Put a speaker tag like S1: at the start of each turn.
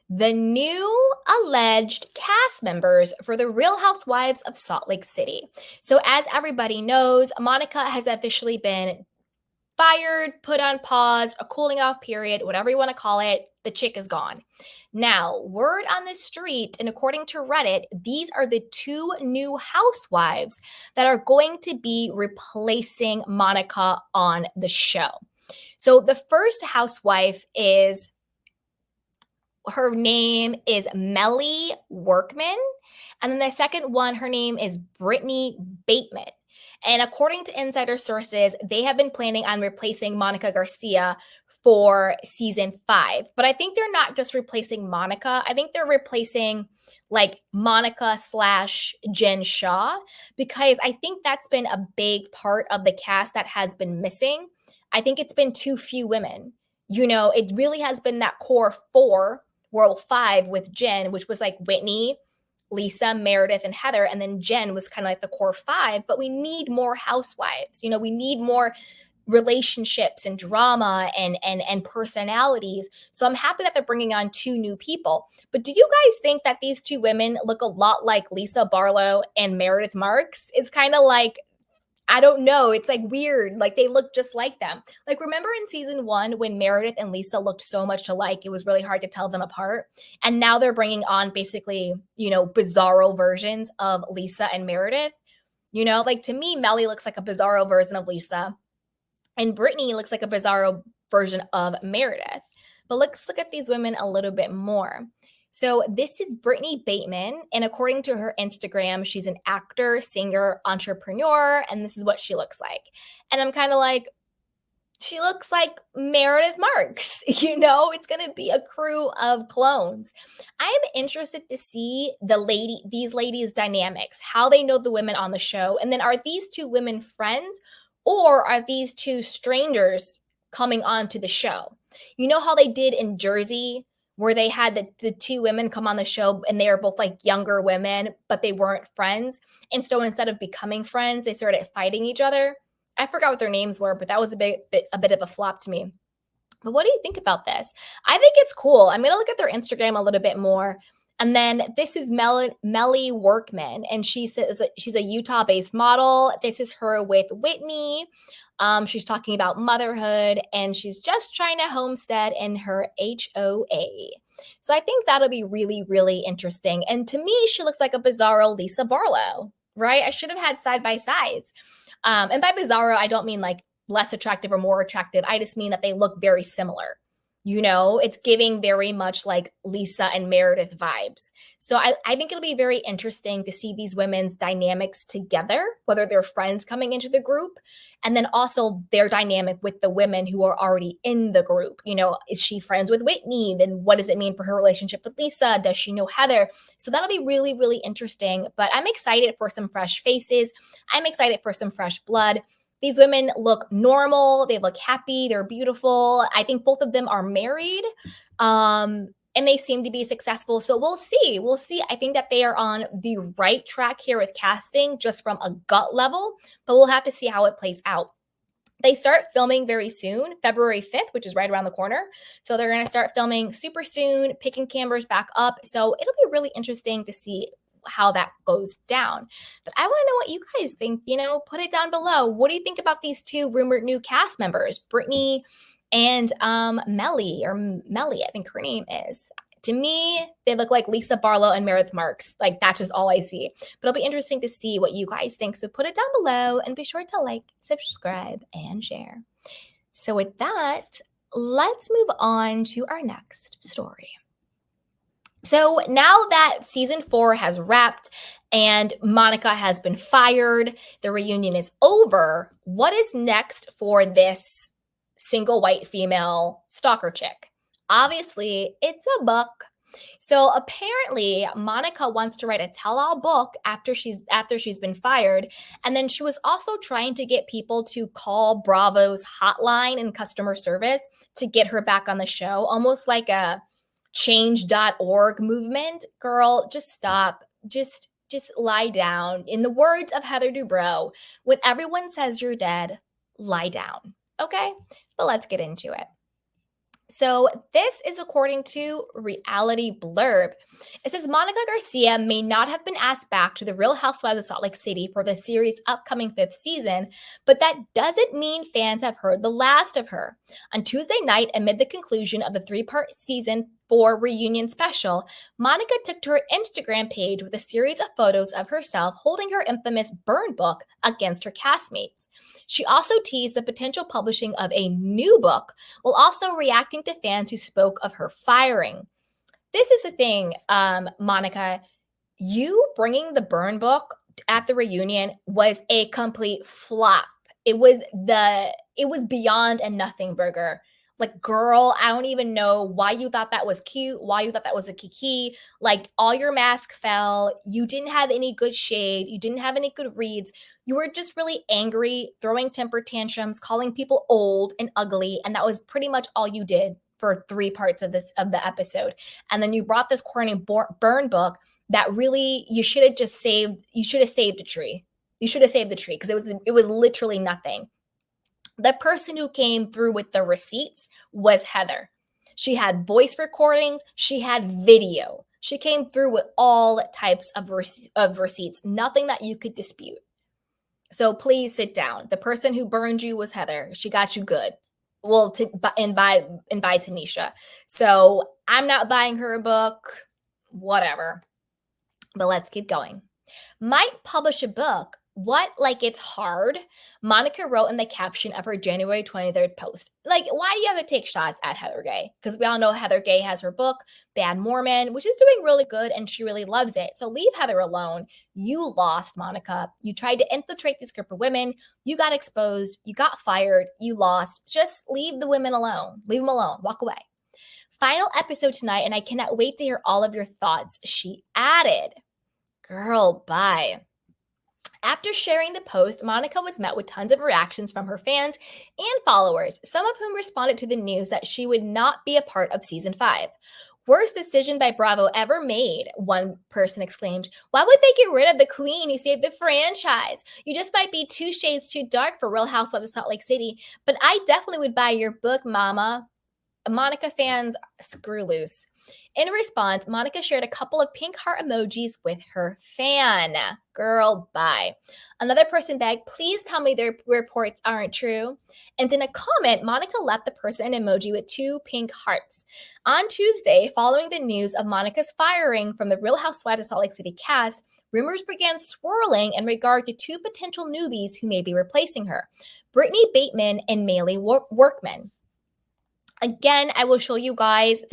S1: the new alleged cast members for the Real Housewives of Salt Lake City. So, as everybody knows, Monica has officially been fired, put on pause, a cooling off period, whatever you want to call it. The chick is gone. Now, word on the street, and according to Reddit, these are the two new housewives that are going to be replacing Monica on the show. So, the first housewife is her name is Melly Workman. And then the second one, her name is Brittany Bateman. And according to insider sources, they have been planning on replacing Monica Garcia for season 5. But I think they're not just replacing Monica. I think they're replacing like Monica / Jen Shaw, because I think that's been a big part of the cast that has been missing. I think it's been too few women. You know, it really has been that core 4, World 5 with Jen, which was like Whitney, Lisa, Meredith, and Heather. And then Jen was kind of like the core 5, but we need more housewives. You know, we need more relationships and drama and personalities. So I'm happy that they're bringing on 2 new people. But do you guys think that these 2 women look a lot like Lisa Barlow and Meredith Marks? It's kind of like, I don't know. It's like weird. Like they look just like them. Like remember in season 1 when Meredith and Lisa looked so much alike, it was really hard to tell them apart. And now they're bringing on basically, you know, bizarro versions of Lisa and Meredith. You know, like to me, Melly looks like a bizarro version of Lisa, and Brittany looks like a bizarro version of Meredith. But let's look at these women a little bit more. So this is Brittany Bateman, and according to her Instagram, she's an actor, singer, entrepreneur, and this is what she looks like. And I'm kind of like, she looks like Meredith Marks. You know, it's going to be a crew of clones. I'm interested to see these ladies' dynamics, how they know the women on the show, and then are these 2 women friends, or are these 2 strangers coming onto the show? You know how they did in Jersey, where they had the 2 women come on the show and they were both like younger women, but they weren't friends. And so instead of becoming friends, they started fighting each other. I forgot what their names were, but that was a bit of a flop to me. But what do you think about this? I think it's cool. I'm going to look at their Instagram a little bit more. And then this is Melly Workman, and she says she's a Utah-based model. This is her with Whitney. She's talking about motherhood, and she's just trying to homestead in her HOA. So I think that'll be really, really interesting. And to me, she looks like a bizarro Lisa Barlow, right? I should have had side by sides. And by bizarro, I don't mean like less attractive or more attractive. I just mean that they look very similar. You know, it's giving very much like Lisa and Meredith vibes. So I think it'll be very interesting to see these women's dynamics together, whether they're friends coming into the group, and then also their dynamic with the women who are already in the group. You know, is she friends with Whitney? Then what does it mean for her relationship with Lisa? Does she know Heather? So that'll be really, really interesting. But I'm excited for some fresh faces. I'm excited for some fresh blood. These women look normal. They look happy. They're beautiful. I think both of them are married. And they seem to be successful. So we'll see. We'll see. I think that they are on the right track here with casting, just from a gut level, but we'll have to see how it plays out. They start filming very soon, February 5th, which is right around the corner. So they're going to start filming super soon, picking cameras back up. So it'll be really interesting to see how that goes down. But I want to know what you guys think. You know, put it down below. What do you think about these 2 rumored new cast members, Brittany and Melly, I think her name is. To me, they look like Lisa Barlow and Meredith Marks. Like, that's just all I see. But it'll be interesting to see what you guys think. So put it down below and be sure to like, subscribe, and share. So with that, let's move on to our next story. So now that season 4 has wrapped and Monica has been fired, the reunion is over, what is next for this single white female stalker chick? Obviously, it's a book. So apparently, Monica wants to write a tell-all book after she's been fired, and then she was also trying to get people to call Bravo's hotline and customer service to get her back on the show, almost like a change.org movement. Girl, just stop. Just lie down. In the words of Heather Dubrow, when everyone says you're dead, lie down. Okay? But let's get into it. So, this is according to Reality Blurb. It says Monica Garcia may not have been asked back to the Real Housewives of Salt Lake City for the series' upcoming fifth season, but that doesn't mean fans have heard the last of her. On Tuesday night, amid the conclusion of the three-part season 4 reunion special, Monica took to her Instagram page with a series of photos of herself holding her infamous burn book against her castmates. She also teased the potential publishing of a new book while also reacting to fans who spoke of her firing. This is the thing, Monica. You bringing the burn book at the reunion was a complete flop. It was beyond a nothing burger. Like, girl, I don't even know why you thought that was cute, why you thought that was a kiki. Like, all your mask fell. You didn't have any good shade. You didn't have any good reads. You were just really angry, throwing temper tantrums, calling people old and ugly, and that was pretty much all you did for 3 parts of the episode. And then you brought this corny burn book that really you should have saved the tree. You should have saved the tree because it was literally nothing. The person who came through with the receipts was Heather. She had voice recordings, she had video. She came through with all types of receipts, nothing that you could dispute. So please sit down. The person who burned you was Heather. She got you good. Well, and by Tanisha. So I'm not buying her a book, whatever. But let's keep going. Might publish a book. What? Like, it's hard? Monica wrote in the caption of her January 23rd post. Like, why do you have to take shots at Heather Gay? Because we all know Heather Gay has her book, Bad Mormon, which is doing really good and she really loves it. So leave Heather alone. You lost, Monica. You tried to infiltrate this group of women. You got exposed. You got fired. You lost. Just leave the women alone. Leave them alone. Walk away. Final episode tonight, and I cannot wait to hear all of your thoughts, she added. Girl, bye. After sharing the post, Monica was met with tons of reactions from her fans and followers, some of whom responded to the news that she would not be a part of season 5. Worst decision by Bravo ever made, one person exclaimed. Why would they get rid of the queen who saved the franchise? You just might be 2 shades too dark for Real Housewives of Salt Lake City, but I definitely would buy your book, mama. Monica fans, screw loose. In response, Monica shared a couple of pink heart emojis with her fan. Girl, bye. Another person begged, please tell me their reports aren't true. And in a comment, Monica left the person an emoji with 2 pink hearts. On Tuesday, following the news of Monica's firing from the Real Housewives of Salt Lake City cast, rumors began swirling in regard to 2 potential newbies who may be replacing her, Brittany Bateman and Maylee Workman. Again, I will show you guys